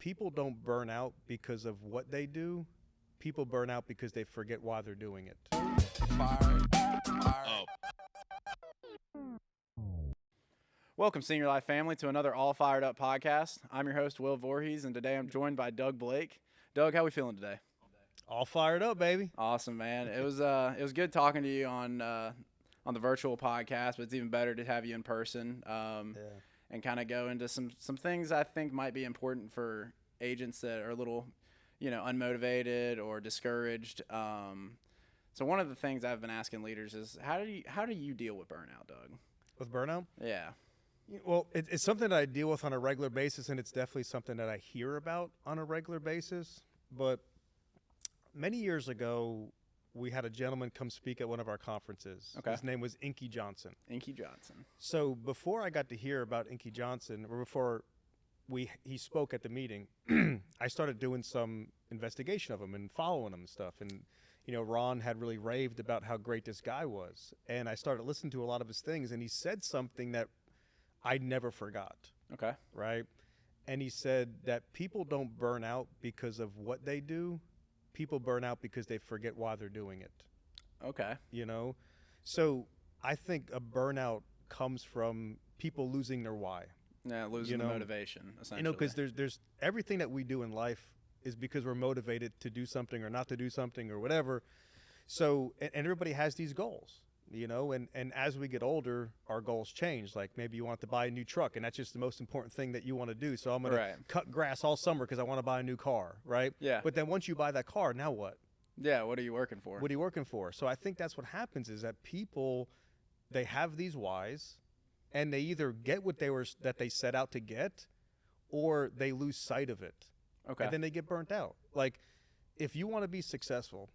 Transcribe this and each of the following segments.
people don't burn out because of what they do. People burn out because they forget why they're doing it. Welcome, Senior Life family, to another All Fired Up podcast. I'm your host, Will Voorhees, and today I'm joined by Doug Blake. Doug, how we feeling today? All fired up, baby. Awesome, man. It was good talking to you on the virtual podcast, but it's even better to have you in person and kind of go into some things I think might be important for agents that are a little, unmotivated or discouraged. So one of the things I've been asking leaders is how do you deal with burnout, Doug? With burnout? Yeah. Well, it's something that I deal with on a regular basis, and it's definitely something that I hear about on a regular basis. But many years ago, we had a gentleman come speak at one of our conferences. Okay. His name was Inky Johnson. Inky Johnson. So before I got to hear about Inky Johnson, or before he spoke at the meeting, I started doing some investigation of him and following him and stuff. And, Ron had really raved about how great this guy was. And I started listening to a lot of his things, and he said something that I never forgot. Okay. Right? And he said that people don't burn out because of what they do. People burn out because they forget why they're doing it. Okay. So I think a burnout comes from people losing their why. Yeah, losing the motivation, essentially. Because there's everything that we do in life is because we're motivated to do something or not to do something or whatever. So, and everybody has these goals, and as we get older, our goals change. Like maybe you want to buy a new truck, and that's just the most important thing that you want to do. So I'm going to cut grass all summer because I want to buy a new car, right? Yeah. But then once you buy that car, now what? Yeah, what are you working for? What are you working for? So I think that's what happens is that people, they have these whys, and they either get what that they set out to get, or they lose sight of it. Okay. And then they get burnt out. Like, if you want to be successful,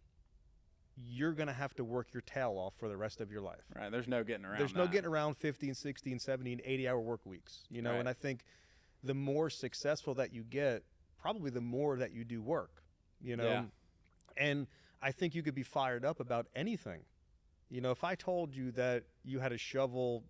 you're going to have to work your tail off for the rest of your life. Right. There's no getting around There's no getting around 50 and 60 and 70 and 80-hour work weeks, Right. And I think the more successful that you get, probably the more that you do work, Yeah. And I think you could be fired up about anything. If I told you that you had to shovel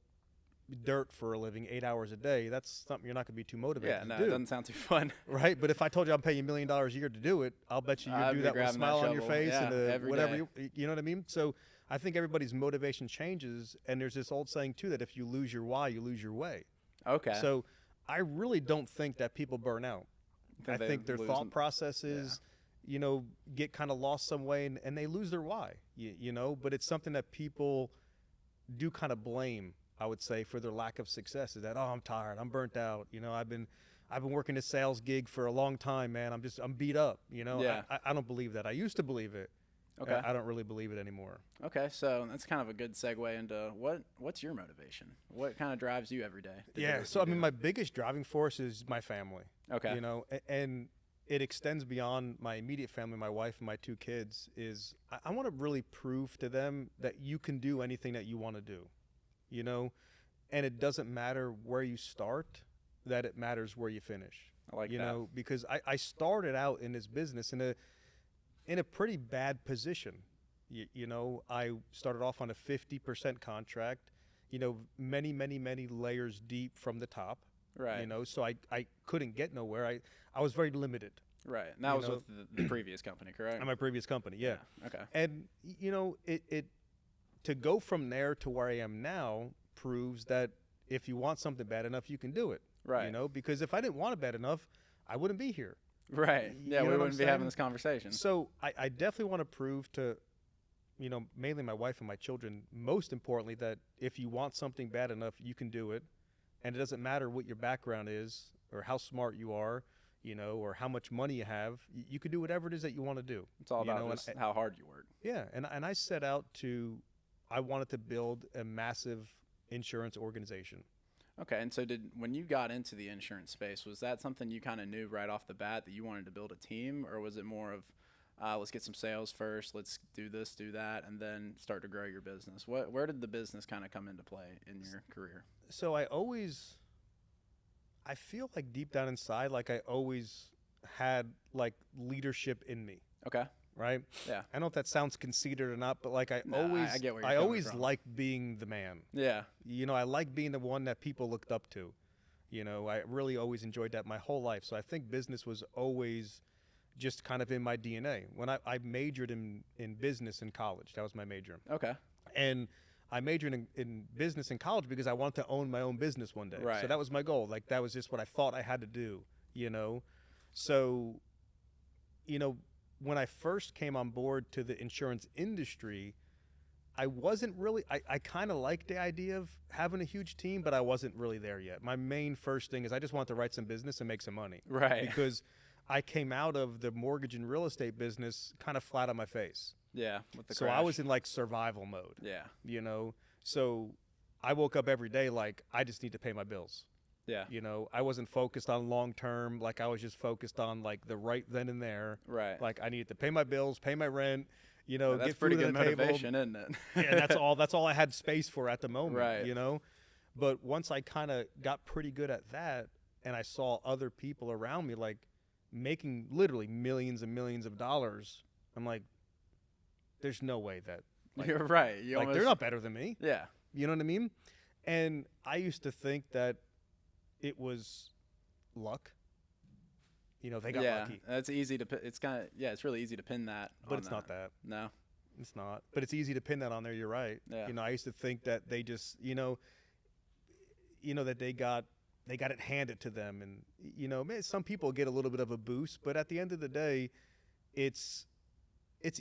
dirt for a living 8 hours a day, that's something you're not going to be too motivated to do. It doesn't sound too fun. Right? But if I told you I'm paying you $1 million a year to do it, I'll bet you you'd do that with a smile on your face and whatever. You know what I mean? So I think everybody's motivation changes, and there's this old saying too that if you lose your why, you lose your way. Okay. So I really don't think that people burn out. I think their thought processes, get kind of lost some way, and they lose their why. But it's something that people do kind of blame, I would say, for their lack of success. Is that, I'm tired, I'm burnt out. I've been working this sales gig for a long time, man. I'm beat up. Yeah. I don't believe that. I used to believe it. Okay. I don't really believe it anymore. Okay, so that's kind of a good segue into what's your motivation? What kind of drives you every day? Yeah. So my biggest driving force is my family. Okay. And it extends beyond my immediate family, my wife and my 2 kids. Is I want to really prove to them that you can do anything that you want to do. And it doesn't matter where you start, that it matters where you finish. I like that. Because I started out in this business in a pretty bad position. I started off on a 50% contract, many layers deep from the top. Right. So I couldn't get nowhere. I was very limited. Right. And that was with the previous company, correct? At my previous company, yeah. Okay. And, it to go from there to where I am now proves that if you want something bad enough, you can do it. Right. Because if I didn't want it bad enough, I wouldn't be here. Right. Yeah, we wouldn't be having this conversation. So I definitely want to prove to, mainly my wife and my children, most importantly, that if you want something bad enough, you can do it. And it doesn't matter what your background is or how smart you are, or how much money you have. You can do whatever it is that you want to do. It's all about just how hard you work. Yeah. And I set out I wanted to build a massive insurance organization. Okay, and so when you got into the insurance space, was that something you kind of knew right off the bat that you wanted to build a team, or was it more of let's get some sales first, let's do this, do that, and then start to grow your business? Where did the business kind of come into play in your career? So I feel like deep down inside, like I always had like leadership in me. Okay. Right? Yeah. I don't know if that sounds conceited or not, but like I get where you're I always from. liked being the man. Yeah. I like being the one that people looked up to. You know, I really always enjoyed that my whole life. So I think business was always just kind of in my DNA. When I majored in business in college, that was my major. Okay. And I majored in business in college because I wanted to own my own business one day. Right. So that was my goal. Like, that was just what I thought I had to do, you know? So, you know, when I first came on board to the insurance industry, I wasn't really, I kind of liked the idea of having a huge team, but I wasn't really there yet. My main first thing is I just wanted to write some business and make some money. Right. Because I came out of the mortgage and real estate business kind of flat on my face. Yeah. With the So crash. I was in like survival mode. Yeah. You know, so I woke up every day like, I just need to pay my bills. Yeah. You know, I wasn't focused on long term. Like, I was just focused on like the right then and there. Right. Like, I needed to pay my bills, pay my rent, you know, That's get pretty food good on the table. motivation, isn't it? Yeah, that's all I had space for at the moment. Right. You know, but once I kind of got pretty good at that, and I saw other people around me like making literally millions and millions of dollars, I'm like, there's no way that, like, You're right. You like almost, they're not better than me. Yeah. You know what I mean? And I used to think that it was luck. You know, they got lucky. That's easy to. It's kind of it's really easy to pin that. But on it's not that. No. It's not. But it's easy to pin that on there. You're right. Yeah. You know, I used to think that they just, you know, that they got it handed to them, and you know, some people get a little bit of a boost, but at the end of the day, it's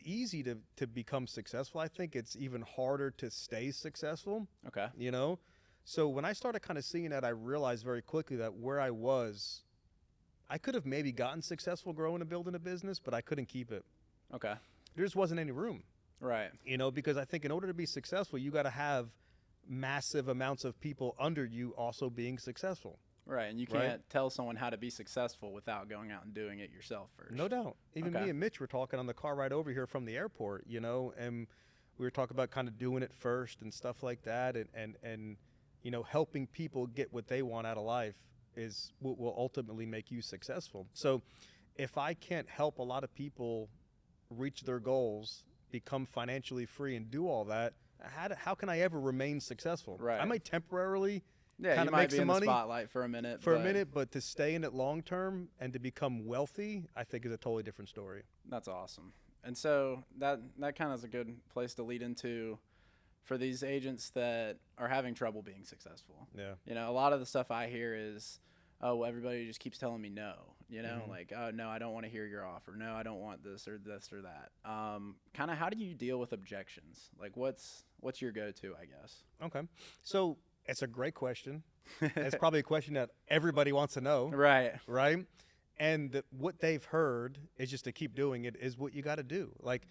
easy to become successful. I think it's even harder to stay successful. Okay. You know, so when I started kind of seeing that, I realized very quickly that where I was, I could have maybe gotten successful growing and building a business, but I couldn't keep it. Okay. There just wasn't any room. Right. You know, because I think in order to be successful, you got to have massive amounts of people under you also being successful. Right, and you can't tell someone how to be successful without going out and doing it yourself first. No doubt. Even me and Mitch were talking on the car ride over here from the airport, you know, and we were talking about kind of doing it first and stuff like that, and you know, helping people get what they want out of life is what will ultimately make you successful. So if I can't help a lot of people reach their goals, become financially free, and do all that, how can I ever remain successful? Right. I might temporarily Yeah, kind you of might make be some in money the spotlight for a minute. but to stay in it long term and to become wealthy, I think is a totally different story. That's awesome. And so that kind of is a good place to lead into for these agents that are having trouble being successful. Yeah. You know, a lot of the stuff I hear is, oh, well, everybody just keeps telling me no. You know, like, oh, no, I don't want to hear your offer. No, I don't want this or that. Kind of how do you deal with objections? Like, what's your go-to, I guess? Okay. So it's a great question. It's probably a question that everybody wants to know. Right. Right. And what they've heard is just to keep doing it is what you got to do. Like,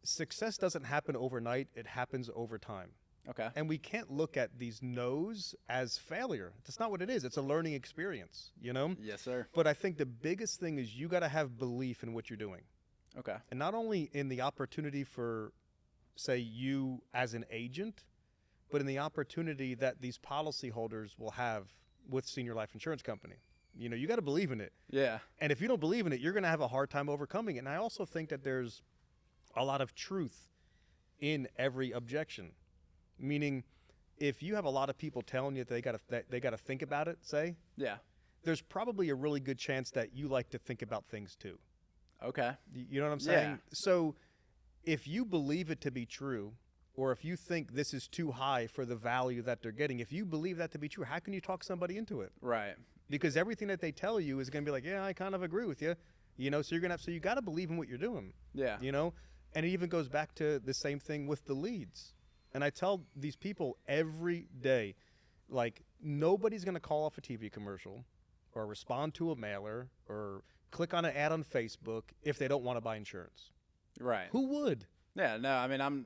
success doesn't happen overnight. It happens over time. Okay. And we can't look at these no's as failure. That's not what it is. It's a learning experience, you know? Yes, sir. But I think the biggest thing is you got to have belief in what you're doing. Okay. And not only in the opportunity for, say, you as an agent, but in the opportunity that these policyholders will have with Senior Life Insurance Company. You know, you got to believe in it. Yeah. And if you don't believe in it, you're going to have a hard time overcoming it. And I also think that there's a lot of truth in every objection. Meaning, if you have a lot of people telling you that they got to think about it, say, Yeah. there's probably a really good chance that you like to think about things too. Okay. You know what I'm saying? Yeah. So if you believe it to be true, or if you think this is too high for the value that they're getting, if you believe that to be true, how can you talk somebody into it? Right. Because everything that they tell you is going to be like, yeah, I kind of agree with you. You know, so you got to believe in what you're doing. Yeah. You know, and it even goes back to the same thing with the leads. And I tell these people every day, like, nobody's going to call off a TV commercial or respond to a mailer or click on an ad on Facebook if they don't want to buy insurance. Right. Who would? Yeah, no, I mean,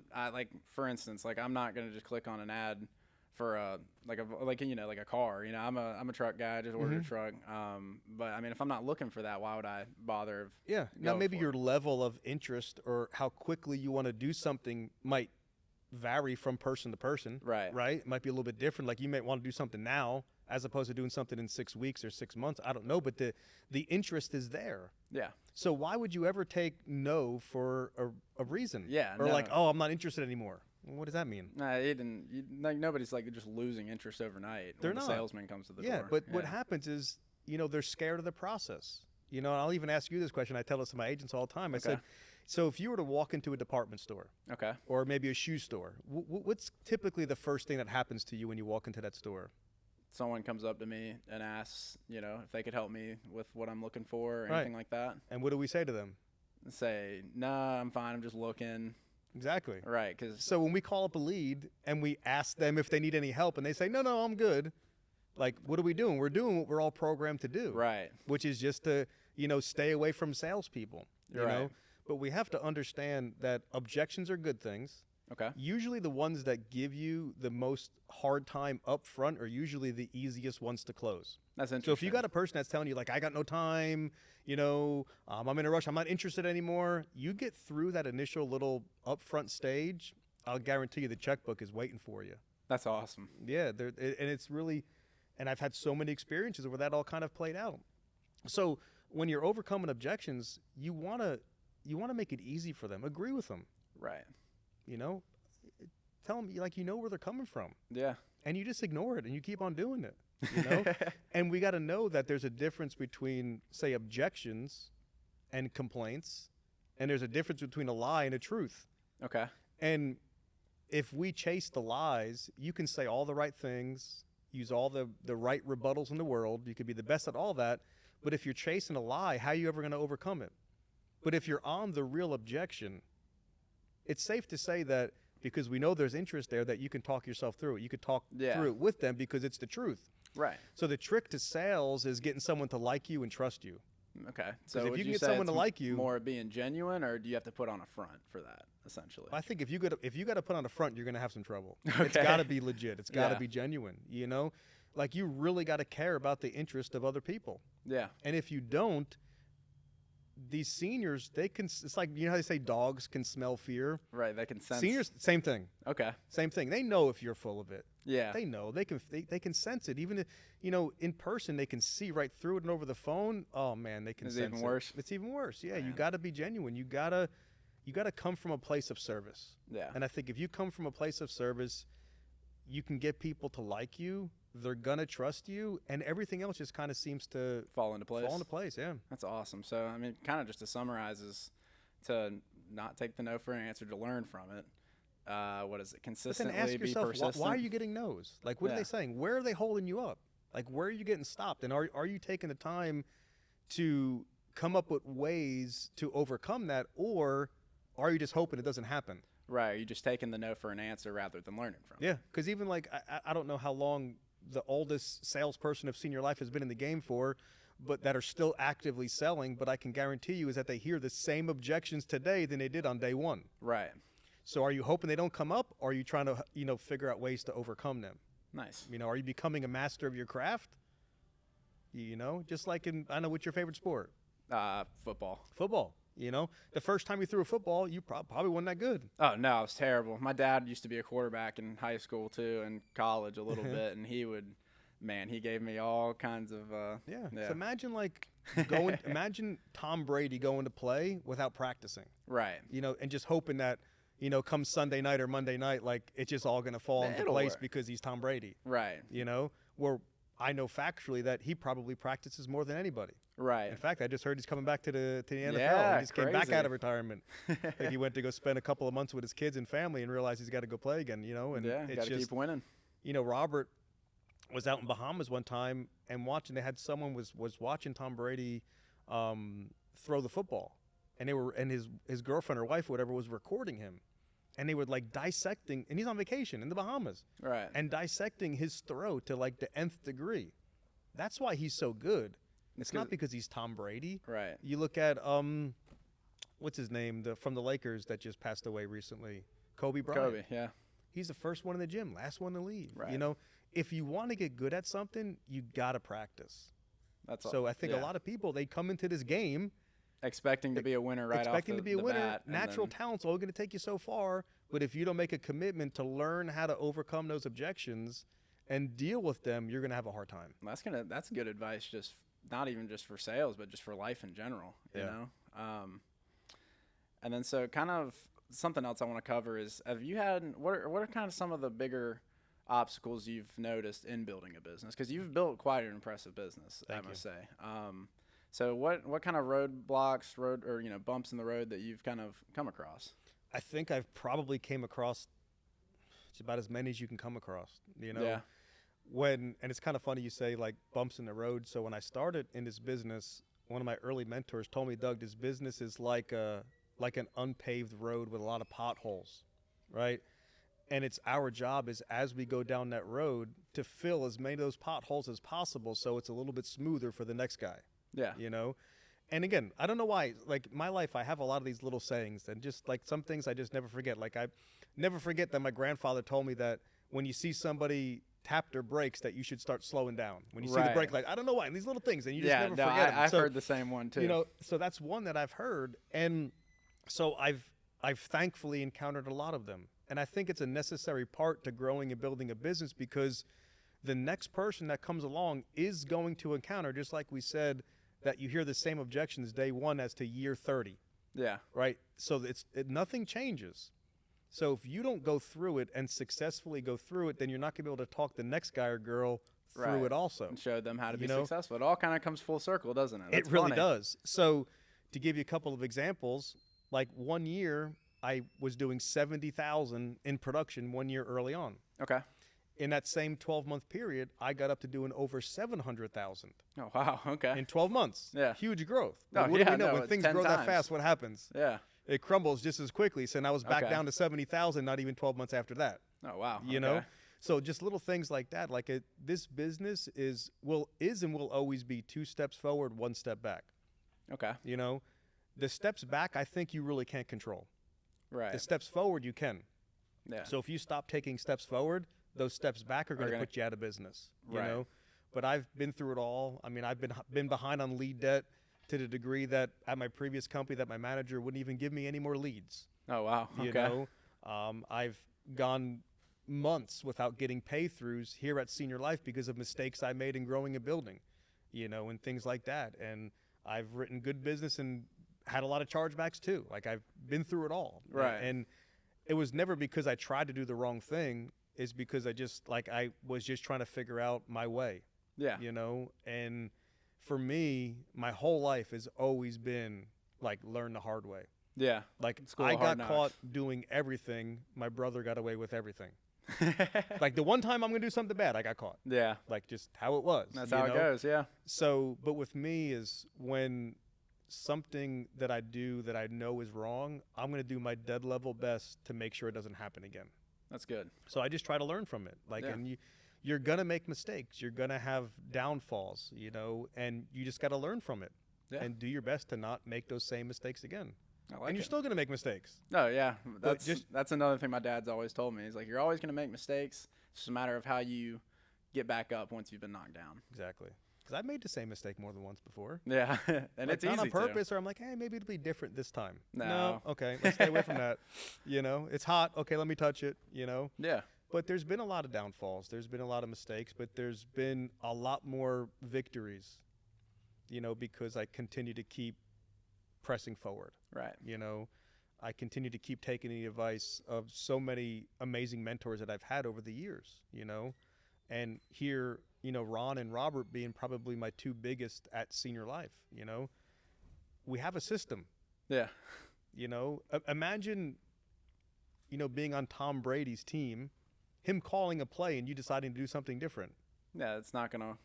for instance, like, I'm not going to just click on an ad for a car. You know, I'm a truck guy. I just ordered a truck. But I mean, if I'm not looking for that, why would I bother? Yeah. Now maybe your level of interest or how quickly you want to do something might vary from person to person. Right. Right. It might be a little bit different. Like, you might want to do something now as opposed to doing something in 6 weeks or 6 months. I don't know, but the interest is there. Yeah. So why would you ever take no for a reason? Yeah. Or no. like, oh, I'm not interested anymore. What does that mean? Nah, he didn't. Like, nobody's like just losing interest overnight. They're when not. The salesman comes to the door. Yeah, but what happens is, they're scared of the process. I'll even ask you this question. I tell this to my agents all the time. I said, so if you were to walk into a department store, or maybe a shoe store, what's typically the first thing that happens to you when you walk into that store? Someone comes up to me and asks, if they could help me with what I'm looking for or anything like that. And what do we say to them? Say, nah, I'm fine. I'm just looking. Exactly. Right. So when we call up a lead and we ask them if they need any help and they say, no, I'm good. Like, what are we doing? We're doing what we're all programmed to do. Right. Which is just to, stay away from salespeople. You know? But we have to understand that objections are good things. Okay. Usually the ones that give you the most hard time up front are usually the easiest ones to close. That's interesting. So if you got a person that's telling you, like, I got no time, I'm in a rush, I'm not interested anymore, you get through that initial little upfront stage, I'll guarantee you the checkbook is waiting for you. That's awesome. Yeah, and it's really, and I've had so many experiences where that all kind of played out. So when you're overcoming objections, you want to make it easy for them. Agree with them. Right. Tell them, like, where they're coming from. Yeah. And you just ignore it and you keep on doing it, And we got to know that there's a difference between, say, objections and complaints, and there's a difference between a lie and a truth. Okay. And if we chase the lies, you can say all the right things, use all the right rebuttals in the world. You could be the best at all that. But if you're chasing a lie, how are you ever going to overcome it? But if you're on the real objection, it's safe to say that because we know there's interest there, that you can talk yourself through it. You could talk through it with them because it's the truth. Right. So the trick to sales is getting someone to like you and trust you. Okay. So if you can get someone to like you, more being genuine, or do you have to put on a front for that, essentially? I think if you got to put on a front, you're going to have some trouble. Okay. It's got to be legit. It's got to be genuine. Like, you really got to care about the interest of other people. Yeah. And if you don't, these seniors, it's like, how they say dogs can smell fear? Right, they can sense. Seniors, same thing. Okay. Same thing. They know if you're full of it. Yeah. They know. They can sense it. Even if, in person, they can see right through it, and over the phone, oh man, they can sense it. It's even worse. It's even worse. Yeah, man. You got to be genuine. You got to come from a place of service. Yeah. And I think if you come from a place of service, you can get people to like you. They're gonna trust you, and everything else just kind of seems to fall into place. Yeah. That's awesome. So, I mean, kind of just to summarize is to not take the no for an answer, to learn from it. What is it? Consistently ask yourself, be persistent. why are you getting no's? Like, what are they saying? Where are they holding you up? Like, where are you getting stopped? And are you taking the time to come up with ways to overcome that, or are you just hoping it doesn't happen? Right. Are you just taking the no for an answer rather than learning from it? Yeah, because even like I don't know how long the oldest salesperson of Senior Life has been in the game for, but that are still actively selling. But I can guarantee you is that they hear the same objections today than they did on day one. Right. So are you hoping they don't come up, or are you trying to, figure out ways to overcome them? Nice. Are you becoming a master of your craft? Just like what's your favorite sport? Football. Football. The first time you threw a football, you probably wasn't that good. Oh, no, it was terrible. My dad used to be a quarterback in high school, too, and college a little bit, and he gave me all kinds of yeah. So imagine Tom Brady going to play without practicing. Right. And just hoping that, come Sunday night or Monday night, like, it's just all going to fall into place because he's Tom Brady. Right. Where I know factually that he probably practices more than anybody. Right. In fact, I just heard he's coming back to the NFL. Yeah, He just came back out of retirement. Like, he went to go spend a couple of months with his kids and family and realized he's got to go play again, And it's got to keep winning. Robert was out in Bahamas one time and they had someone was watching Tom Brady throw the football. And his girlfriend or wife or whatever was recording him. And they were like dissecting, and he's on vacation in the Bahamas. Right. And dissecting his throw to like the nth degree. That's why he's so good. It's not because he's Tom Brady. Right. You look at what's his name, from the Lakers that just passed away recently, Kobe Bryant. Kobe, yeah. He's the first one in the gym, last one to leave. Right. If you want to get good at something, you gotta practice. So I think a lot of people, they come into this game expecting to be a winner expecting to be a winner. Bat, Natural talent's only going to take you so far, but if you don't make a commitment to learn how to overcome those objections and deal with them, you're going to have a hard time. That's good advice, just not even just for sales, but just for life in general, you know? And then so kind of something else I want to cover is, have you had, what are kind of some of the bigger obstacles you've noticed in building a business? Because you've built quite an impressive business, I must say. So what kind of roadblocks, bumps in the road that you've kind of come across? I think I've probably came across it's about as many as you can come across, Yeah. And it's kind of funny you say like bumps in the road. So when I started in this business, one of my early mentors told me, Doug, this business is like an unpaved road with a lot of potholes, right? And it's our job is as we go down that road to fill as many of those potholes as possible so it's a little bit smoother for the next guy. Yeah. And again, I don't know why, like my life, I have a lot of these little sayings and just like some things I just never forget. Like I never forget that my grandfather told me that when you see somebody tap their brakes that you should start slowing down. When you see the brake light, I don't know why, and these little things, and you just never forget them. I've heard the same one too. So that's one that I've heard, and so I've thankfully encountered a lot of them. And I think it's a necessary part to growing and building a business because the next person that comes along is going to encounter, just like we said, that you hear the same objections day one as to year 30. Yeah. Right? So nothing changes. So if you don't go through it and successfully go through it, then you're not going to be able to talk the next guy or girl through it also. And show them how to be successful. It all kind of comes full circle, doesn't it? It really does. So to give you a couple of examples, like one year I was doing 70,000 in production 1 year early on. Okay. In that same 12-month period, I got up to doing over 700,000. Oh, wow. Okay. In 12 months. Yeah. Huge growth. No, What do we know? When things grow that fast, what happens? Yeah. It crumbles just as quickly. So now I was back down to 70,000, not even 12 months after that. Oh, wow. You know? So just little things like that. Like this business is and will always be 2 steps forward, 1 step back. Okay. The steps back, I think you really can't control. Right. The steps forward, you can. Yeah. So if you stop taking steps forward, those steps back are going to put you out of business. You know? But I've been through it all. I mean, I've been behind on lead debt to the degree that at my previous company that my manager wouldn't even give me any more leads. Oh, wow. Okay. I've gone months without getting pay-throughs here at Senior Life because of mistakes I made in growing a building, and things like that. And I've written good business and had a lot of chargebacks too. Like I've been through it all. Right. And it was never because I tried to do the wrong thing. It's because I was just trying to figure out my way. Yeah. And for me, my whole life has always been like learn the hard way. Yeah. Like I got caught doing everything. My brother got away with everything. Like the one time I'm going to do something bad, I got caught. Yeah. Like just how it was. That's how it goes. Yeah. So, but with me is when something that I do that I know is wrong, I'm going to do my dead level best to make sure it doesn't happen again. That's good. So I just try to learn from it. And you're going to make mistakes. You're going to have downfalls, and you just got to learn from it and do your best to not make those same mistakes again. And you're still going to make mistakes. Oh, yeah. That's another thing my dad's always told me. He's like, you're always going to make mistakes. It's just a matter of how you get back up once you've been knocked down. Exactly. Because I've made the same mistake more than once before. Yeah. And it's easy not on purpose, or I'm like, hey, maybe it'll be different this time. No. Okay, let's stay away from that. It's hot. Okay, let me touch it, Yeah. But there's been a lot of downfalls. There's been a lot of mistakes, but there's been a lot more victories, because I continue to keep pressing forward. Right. I continue to keep taking the advice of so many amazing mentors that I've had over the years, and here, Ron and Robert being probably my 2 biggest at Senior Life, we have a system. Yeah. Imagine, being on Tom Brady's team, him calling a play and you deciding to do something different. Yeah, it's not gonna work.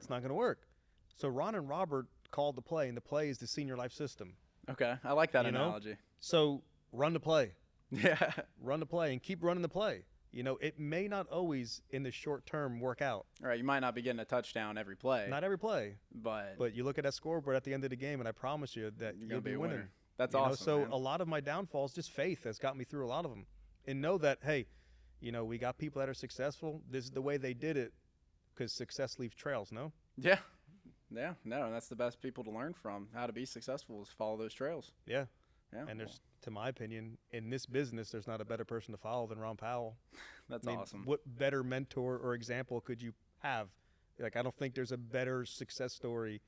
It's not gonna work. So Ron and Robert called the play, and the play is the Senior Life system. Okay, I like that analogy. So run the play. Yeah. Run the play and keep running the play. It may not always in the short term work out. All right, you might not be getting a touchdown every play. Not every play. But you look at that scoreboard at the end of the game, and I promise you that you'll be winning. That's awesome. So man. A lot of my downfalls, just faith has got me through a lot of them. And know that, hey, we got people that are successful. This is the way they did it, because success leaves trails, no? Yeah. Yeah, no, and that's the best people to learn from. How to be successful is follow those trails. Yeah. Yeah. And there's, to my opinion, in this business, there's not a better person to follow than Ron Powell. That's awesome. What better mentor or example could you have? Like, I don't think there's a better success story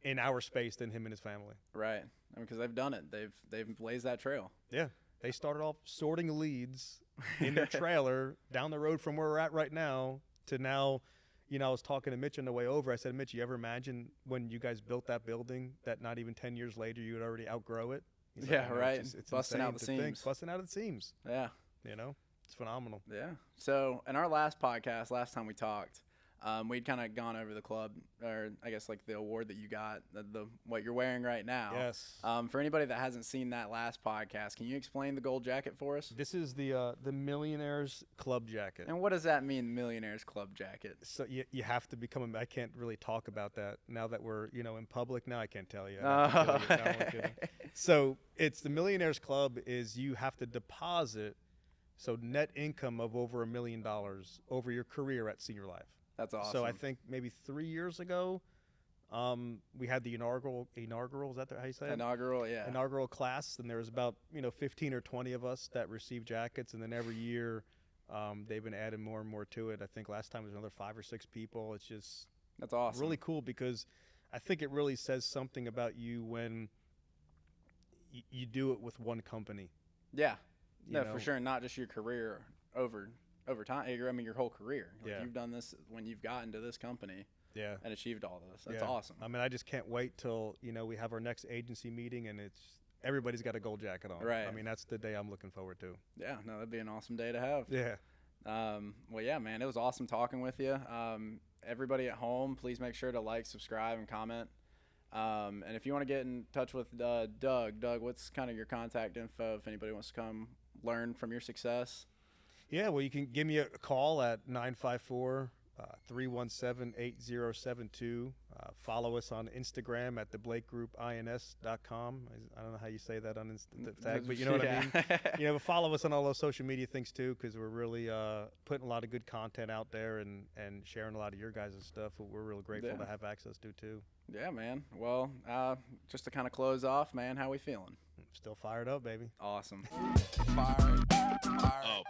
in our space than him and his family. Right. I mean, because they've done it. They've blazed that trail. Yeah. They started off sorting leads in their trailer down the road from where we're at right now to now. You know, I was talking to Mitch on the way over. I said, Mitch, you ever imagine when you guys built that building that not even 10 years later you would already outgrow it? He's yeah, like, right. It's busting out the seams. Busting out of the seams. Yeah. You know, it's phenomenal. Yeah. So in our last podcast, last time we talked, we'd kind of gone over the club, or I guess like the award that you got, the what you're wearing right now. Yes. For anybody that hasn't seen that last podcast, can you explain the gold jacket for us? This is the Millionaires Club jacket. And what does that mean, Millionaires Club jacket? So you have to become I can't really talk about that now that we're, you know, in public. Now I can't tell you. So it's the Millionaires Club is you have to deposit net income of over $1 million over your career at Senior Life. That's awesome. So I think maybe 3 years ago, we had the inaugural. Is that how you say it? Inaugural, yeah. Inaugural class, and there was about 15 or 20 of us that received jackets, and then every year, they've been adding more and more to it. I think last time was another 5 or 6 people. It's just that's awesome. Really cool because I think it really says something about you when you do it with one company. Yeah, for sure. Not just your career over time. I mean, your whole career. Like you've done this when you've gotten to this company. Yeah. And achieved all this. That's awesome. I mean, I just can't wait till we have our next agency meeting and everybody's got a gold jacket on. Right. I mean, that's the day I'm looking forward to. Yeah. No, that'd be an awesome day to have. Yeah. Well, yeah, man, it was awesome talking with you. Everybody at home, please make sure to like, subscribe, and comment. And if you want to get in touch with Doug, what's kind of your contact info if anybody wants to come learn from your success? Yeah, well, you can give me a call at 954-317-8072. Follow us on Instagram at theblakegroupins.com. I don't know how you say that on the tag, but you know what I mean? But follow us on all those social media things too, because we're really putting a lot of good content out there and sharing a lot of your guys' stuff. We're really grateful to have access to too. Yeah, man. Well, just to kind of close off, man, how we feeling? Still fired up, baby. Awesome. Fired up.